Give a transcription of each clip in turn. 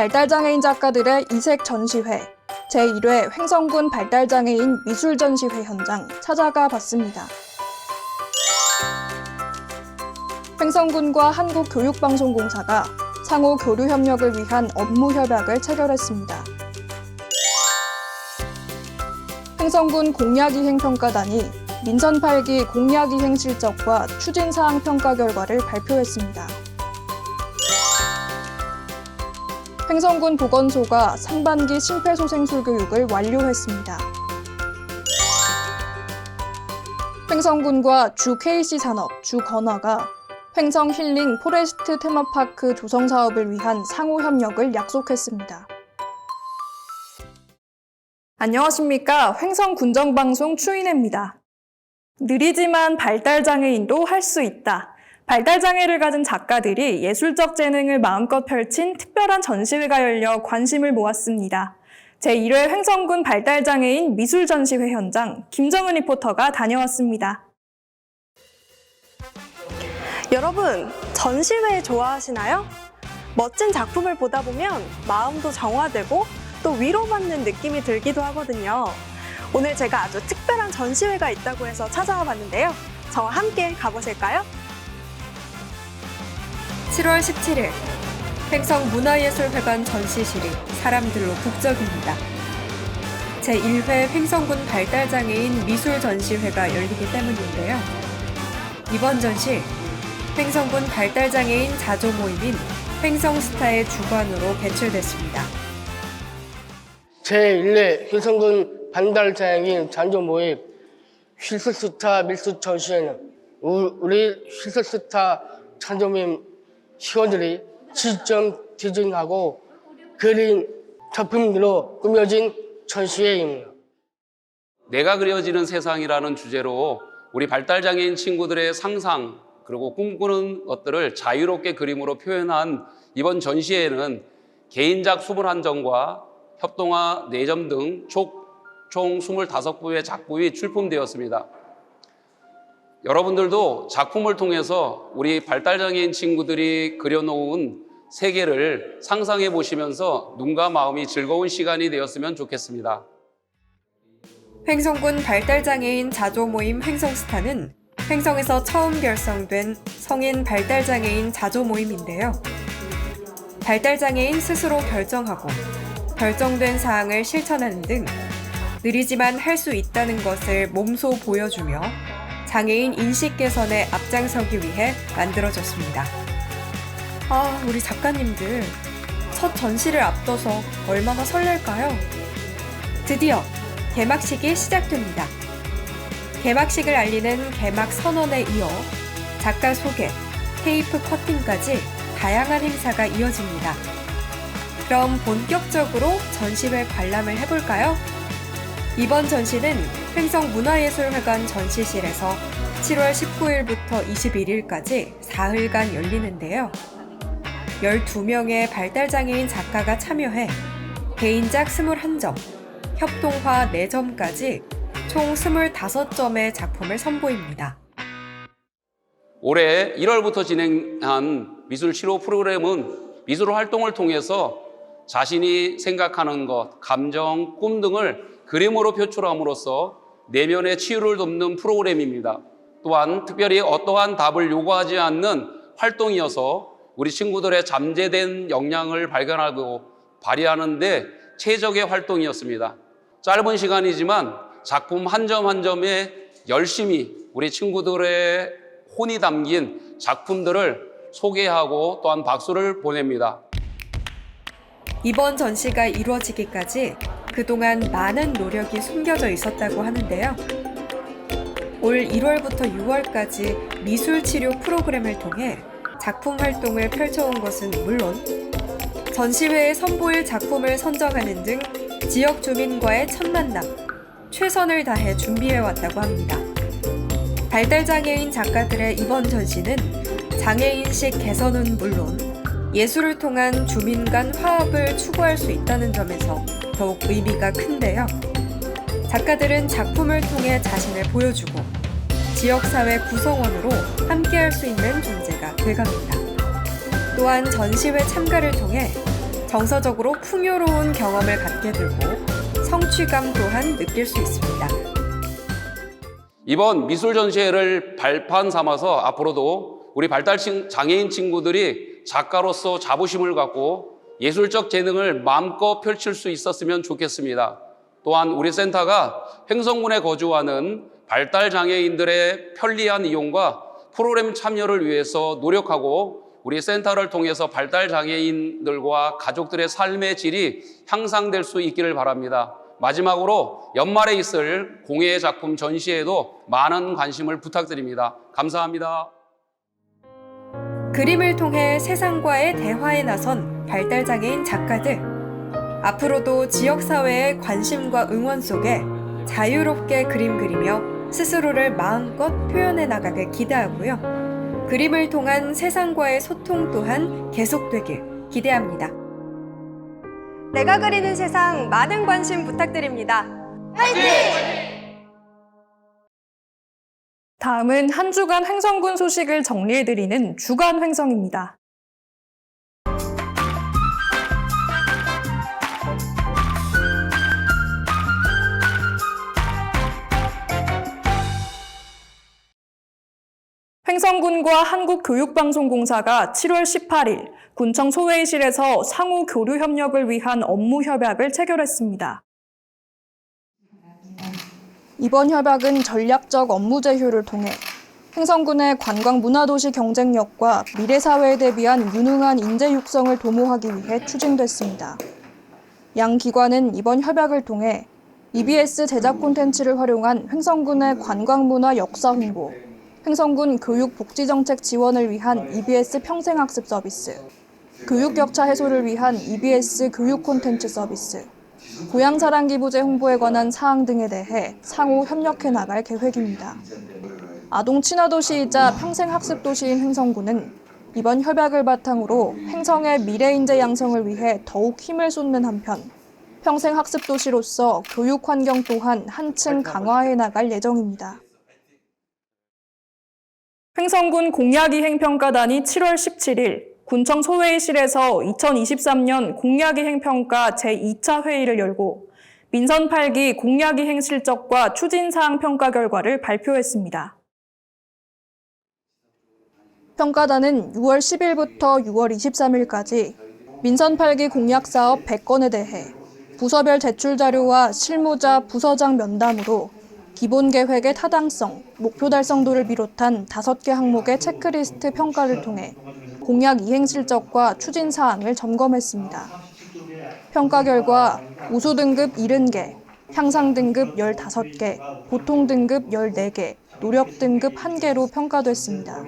발달장애인 작가들의 이색 전시회 제1회 횡성군 발달장애인 미술전시회 현장 찾아가 봤습니다. 횡성군과 한국교육방송공사가 상호 교류 협력을 위한 업무 협약을 체결했습니다. 횡성군 공약이행평가단이 민선 8기 공약이행 실적과 추진사항 평가 결과를 발표했습니다. 횡성군 보건소가 상반기 심폐소생술 교육을 완료했습니다. 횡성군과 주 KC산업, 주 건화가 횡성 힐링 포레스트 테마파크 조성 사업을 위한 상호 협력을 약속했습니다. 안녕하십니까. 횡성 군정방송 추인혜입니다. 느리지만 발달장애인도 할 수 있다. 발달장애를 가진 작가들이 예술적 재능을 마음껏 펼친 특별한 전시회가 열려 관심을 모았습니다. 제1회 횡성군 발달장애인 미술전시회 현장 김정은 리포터가 다녀왔습니다. 여러분, 전시회 좋아하시나요? 멋진 작품을 보다 보면 마음도 정화되고 또 위로받는 느낌이 들기도 하거든요. 오늘 제가 아주 특별한 전시회가 있다고 해서 찾아와 봤는데요. 저와 함께 가보실까요? 7월 17일 횡성문화예술회관 전시실이 사람들로 북적입니다. 제1회 횡성군 발달장애인 미술전시회가 열리기 때문인데요. 이번 전시 횡성군 발달장애인 자조모임인 횡성스타의 주관으로 개최됐습니다. 제1회 횡성군 발달장애인 자조모임 힐스스타 미술전시회는 우리 힐스스타 자조모임 시원들이 직접 디자인하고 그린 작품으로 꾸며진 전시회입니다. 내가 그려지는 세상이라는 주제로 우리 발달장애인 친구들의 상상 그리고 꿈꾸는 것들을 자유롭게 그림으로 표현한 이번 전시회에는 개인작 21점과 협동화 4점 등 총 25부의 작품이 출품되었습니다. 여러분들도 작품을 통해서 우리 발달장애인 친구들이 그려놓은 세계를 상상해 보시면서 눈과 마음이 즐거운 시간이 되었으면 좋겠습니다. 횡성군 발달장애인 자조모임 횡성스타는 횡성에서 처음 결성된 성인 발달장애인 자조모임인데요. 발달장애인 스스로 결정하고 결정된 사항을 실천하는 등 느리지만 할 수 있다는 것을 몸소 보여주며 장애인 인식 개선에 앞장서기 위해 만들어졌습니다. 우리 작가님들 첫 전시를 앞둬서 얼마나 설렐까요? 드디어 개막식이 시작됩니다. 개막식을 알리는 개막 선언에 이어 작가 소개, 테이프 커팅까지 다양한 행사가 이어집니다. 그럼 본격적으로 전시회 관람을 해볼까요? 이번 전시는 횡성문화예술회관 전시실에서 7월 19일부터 21일까지 4일간 열리는데요. 12명의 발달장애인 작가가 참여해 개인작 21점, 협동화 4점까지 총 25점의 작품을 선보입니다. 올해 1월부터 진행한 미술 치료 프로그램은 미술 활동을 통해서 자신이 생각하는 것, 감정, 꿈 등을 그림으로 표출함으로써 내면의 치유를 돕는 프로그램입니다. 또한 특별히 어떠한 답을 요구하지 않는 활동이어서 우리 친구들의 잠재된 역량을 발견하고 발휘하는 데 최적의 활동이었습니다. 짧은 시간이지만 작품 한 점 한 점에 열심히 우리 친구들의 혼이 담긴 작품들을 소개하고 또한 박수를 보냅니다. 이번 전시가 이루어지기까지 그동안 많은 노력이 숨겨져 있었다고 하는데요. 올 1월부터 6월까지 미술치료 프로그램을 통해 작품 활동을 펼쳐온 것은 물론 전시회에 선보일 작품을 선정하는 등 지역 주민과의 첫 만남, 최선을 다해 준비해왔다고 합니다. 발달장애인 작가들의 이번 전시는 장애인식 개선은 물론 예술을 통한 주민 간 화합을 추구할 수 있다는 점에서 더욱 의미가 큰데요. 작가들은 작품을 통해 자신을 보여주고 지역사회 구성원으로 함께할 수 있는 존재가 돼갑니다. 또한 전시회 참가를 통해 정서적으로 풍요로운 경험을 갖게 되고 성취감 또한 느낄 수 있습니다. 이번 미술 전시회를 발판 삼아서 앞으로도 우리 발달 장애인 친구들이 작가로서 자부심을 갖고 예술적 재능을 마음껏 펼칠 수 있었으면 좋겠습니다. 또한 우리 센터가 횡성군에 거주하는 발달 장애인들의 편리한 이용과 프로그램 참여를 위해서 노력하고 우리 센터를 통해서 발달 장애인들과 가족들의 삶의 질이 향상될 수 있기를 바랍니다. 마지막으로 연말에 있을 공예 작품 전시회에도 많은 관심을 부탁드립니다. 감사합니다. 그림을 통해 세상과의 대화에 나선 발달장애인 작가들. 앞으로도 지역사회의 관심과 응원 속에 자유롭게 그림 그리며 스스로를 마음껏 표현해 나가길 기대하고요. 그림을 통한 세상과의 소통 또한 계속되길 기대합니다. 내가 그리는 세상 많은 관심 부탁드립니다. 다음은 한 주간 횡성군 소식을 정리해드리는 주간 횡성입니다. 횡성군과 한국교육방송공사가 7월 18일 군청 소회의실에서 상호 교류 협력을 위한 업무 협약을 체결했습니다. 이번 협약은 전략적 업무 제휴를 통해 횡성군의 관광 문화도시 경쟁력과 미래사회에 대비한 유능한 인재 육성을 도모하기 위해 추진됐습니다. 양 기관은 이번 협약을 통해 EBS 제작 콘텐츠를 활용한 횡성군의 관광문화 역사 홍보, 횡성군 교육복지정책 지원을 위한 EBS 평생학습 서비스, 교육격차 해소를 위한 EBS 교육 콘텐츠 서비스, 고향자랑기부제 홍보에 관한 사항 등에 대해 상호 협력해 나갈 계획입니다. 아동 친화도시이자 평생학습도시인 횡성군은 이번 협약을 바탕으로 횡성의 미래인재 양성을 위해 더욱 힘을 쏟는 한편 평생학습도시로서 교육 환경 또한 한층 강화해 나갈 예정입니다. 횡성군 공약이행평가단이 7월 17일 군청 소회의실에서 2023년 공약이행평가 제2차 회의를 열고 민선 8기 공약이행 실적과 추진사항 평가 결과를 발표했습니다. 평가단은 6월 10일부터 6월 23일까지 민선 8기 공약사업 100건에 대해 부서별 제출 자료와 실무자, 부서장 면담으로 기본계획의 타당성, 목표 달성도를 비롯한 5개 항목의 체크리스트 평가를 통해 공약 이행 실적과 추진 사항을 점검했습니다. 평가 결과 우수 등급 70개, 향상 등급 15개, 보통 등급 14개, 노력 등급 1개로 평가됐습니다.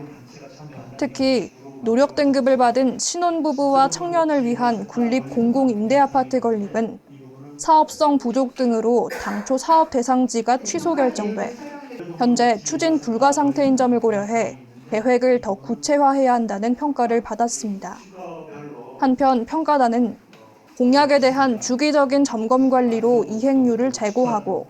특히 노력 등급을 받은 신혼부부와 청년을 위한 군립 공공임대아파트 건립은 사업성 부족 등으로 당초 사업 대상지가 취소 결정돼 현재 추진 불가 상태인 점을 고려해 계획을 더 구체화해야 한다는 평가를 받았습니다. 한편 평가단은 공약에 대한 주기적인 점검 관리로 이행률을 제고하고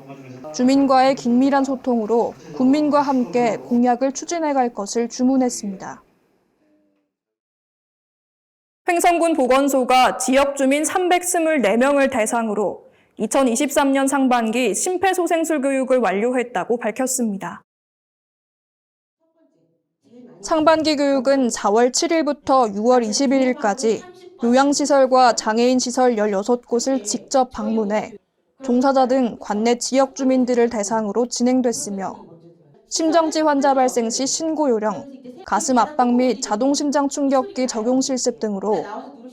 주민과의 긴밀한 소통으로 군민과 함께 공약을 추진해 갈 것을 주문했습니다. 횡성군 보건소가 지역 주민 324명을 대상으로 2023년 상반기 심폐소생술 교육을 완료했다고 밝혔습니다. 상반기 교육은 4월 7일부터 6월 21일까지 요양시설과 장애인시설 16곳을 직접 방문해 종사자 등 관내 지역 주민들을 대상으로 진행됐으며 심정지 환자 발생 시 신고 요령, 가슴 압박 및 자동심장 충격기 적용 실습 등으로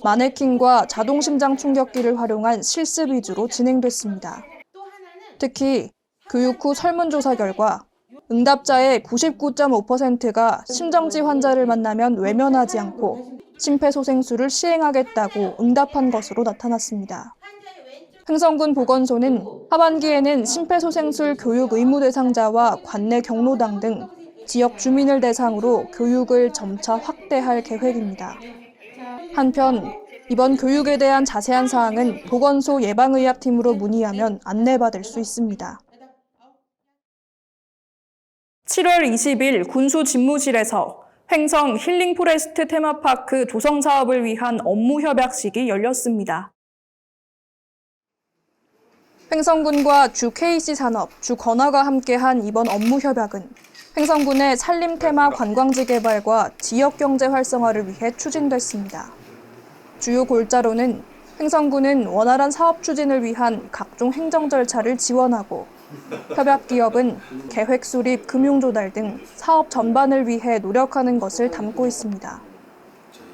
마네킹과 자동심장 충격기를 활용한 실습 위주로 진행됐습니다. 특히 교육 후 설문조사 결과 응답자의 99.5%가 심정지 환자를 만나면 외면하지 않고 심폐소생술을 시행하겠다고 응답한 것으로 나타났습니다. 횡성군 보건소는 하반기에는 심폐소생술 교육 의무 대상자와 관내 경로당 등 지역 주민을 대상으로 교육을 점차 확대할 계획입니다. 한편 이번 교육에 대한 자세한 사항은 보건소 예방의학팀으로 문의하면 안내받을 수 있습니다. 7월 20일 군수 집무실에서 횡성 힐링 포레스트 테마파크 조성 사업을 위한 업무 협약식이 열렸습니다. 횡성군과 주 KC산업, 주 건화가 함께한 이번 업무 협약은 횡성군의 산림 테마 관광지 개발과 지역 경제 활성화를 위해 추진됐습니다. 주요 골자로는 횡성군은 원활한 사업 추진을 위한 각종 행정 절차를 지원하고 협약 기업은 계획 수립, 금융 조달 등 사업 전반을 위해 노력하는 것을 담고 있습니다.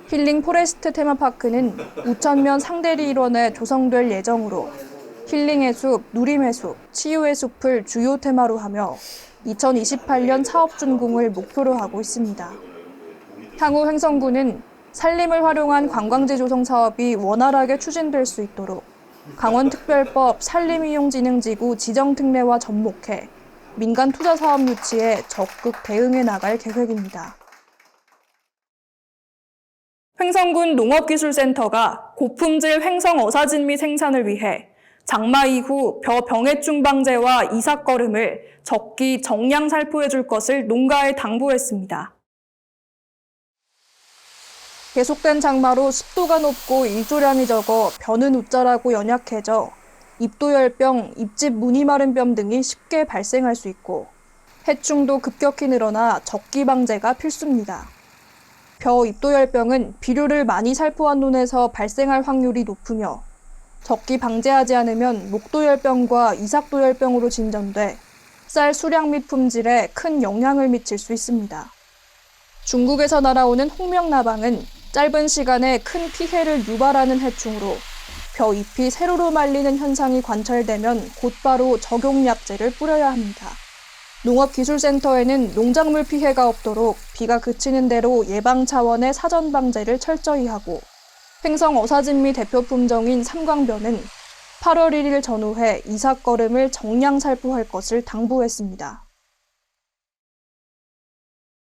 힐링 포레스트 테마파크는 우천면 상대리 일원에 조성될 예정으로 힐링의 숲, 누림의 숲, 치유의 숲을 주요 테마로 하며 2028년 사업 준공을 목표로 하고 있습니다. 향후 횡성군은 산림을 활용한 관광지 조성 사업이 원활하게 추진될 수 있도록 강원특별법 산림이용진흥지구 지정특례와 접목해 민간 투자 사업 유치에 적극 대응해 나갈 계획입니다. 횡성군 농업기술센터가 고품질 횡성 어사진미 생산을 위해 장마 이후 벼 병해충 방제와 이삭거름을 적기 정량 살포해 줄 것을 농가에 당부했습니다. 계속된 장마로 습도가 높고 일조량이 적어 벼는 웃자라고 연약해져 입도열병, 잎집 무늬 마른 뼘 등이 쉽게 발생할 수 있고 해충도 급격히 늘어나 적기 방제가 필수입니다. 벼 입도열병은 비료를 많이 살포한 논에서 발생할 확률이 높으며 적기 방제하지 않으면 목도열병과 이삭도열병으로 진전돼 쌀 수량 및 품질에 큰 영향을 미칠 수 있습니다. 중국에서 날아오는 홍명나방은 짧은 시간에 큰 피해를 유발하는 해충으로 벼 잎이 세로로 말리는 현상이 관찰되면 곧바로 적용약제를 뿌려야 합니다. 농업기술센터에는 농작물 피해가 없도록 비가 그치는 대로 예방 차원의 사전 방제를 철저히 하고 횡성 어사진미 대표 품종인 삼광벼는 8월 1일 전후에 이삭거름을 정량 살포할 것을 당부했습니다.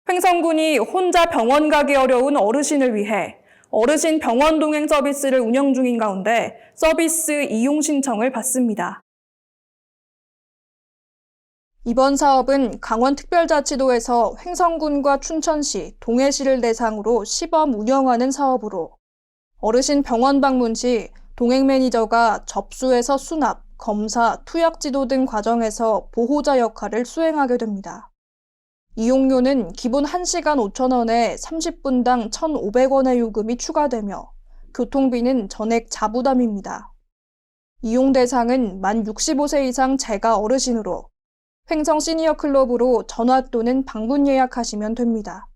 횡성군이 혼자 병원 가기 어려운 어르신을 위해 어르신 병원 동행 서비스를 운영 중인 가운데 서비스 이용 신청을 받습니다. 이번 사업은 강원특별자치도에서 횡성군과 춘천시, 동해시를 대상으로 시범 운영하는 사업으로 어르신 병원 방문 시 동행 매니저가 접수에서 수납, 검사, 투약 지도 등 과정에서 보호자 역할을 수행하게 됩니다. 이용료는 기본 1시간 5,000원에 30분당 1,500원의 요금이 추가되며 교통비는 전액 자부담입니다. 이용 대상은 만 65세 이상 재가 어르신으로 횡성 시니어 클럽으로 전화 또는 방문 예약하시면 됩니다.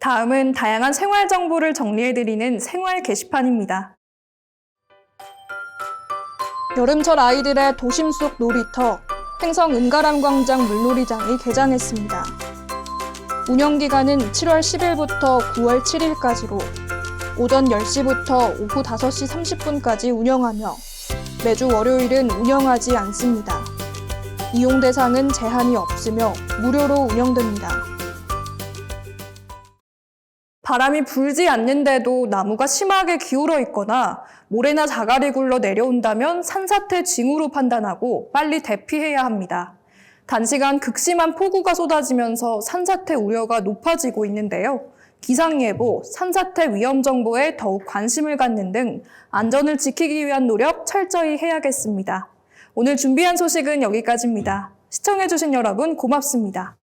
다음은 다양한 생활 정보를 정리해드리는 생활 게시판입니다. 여름철 아이들의 도심 속 놀이터 횡성 은가람광장 물놀이장이 개장했습니다. 운영기간은 7월 10일부터 9월 7일까지로 오전 10시부터 오후 5시 30분까지 운영하며 매주 월요일은 운영하지 않습니다. 이용 대상은 제한이 없으며 무료로 운영됩니다. 바람이 불지 않는데도 나무가 심하게 기울어 있거나 모래나 자갈이 굴러 내려온다면 산사태 징후로 판단하고 빨리 대피해야 합니다. 단시간 극심한 폭우가 쏟아지면서 산사태 우려가 높아지고 있는데요. 기상예보, 산사태 위험 정보에 더욱 관심을 갖는 등 안전을 지키기 위한 노력 철저히 해야겠습니다. 오늘 준비한 소식은 여기까지입니다. 시청해주신 여러분 고맙습니다.